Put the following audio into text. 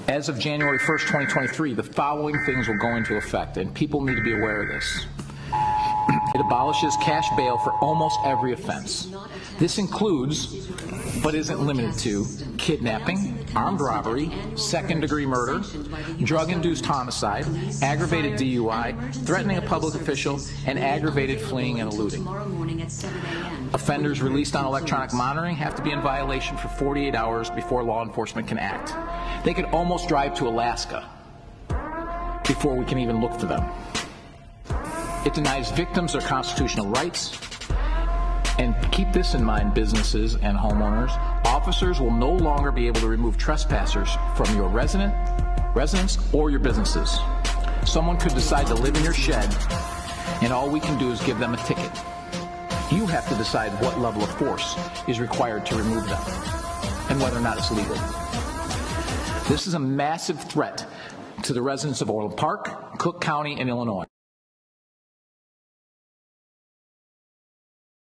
As of January 1st, 2023, the following things will go into effect, and people need to be aware of this. It abolishes cash bail for almost every offense. This includes, but isn't limited to, kidnapping, armed robbery, second-degree murder, drug-induced homicide, aggravated DUI, threatening a public official, and aggravated fleeing and eluding. Offenders released on electronic monitoring have to be in violation for 48 hours before law enforcement can act. They could almost drive to Alaska before we can even look for them. It denies victims their constitutional rights. And keep this in mind, businesses and homeowners. Officers will no longer be able to remove trespassers from your residence or your businesses. Someone could decide to live in your shed, and all we can do is give them a ticket. You have to decide what level of force is required to remove them and whether or not it's legal. This is a massive threat to the residents of Orland Park, Cook County, and Illinois.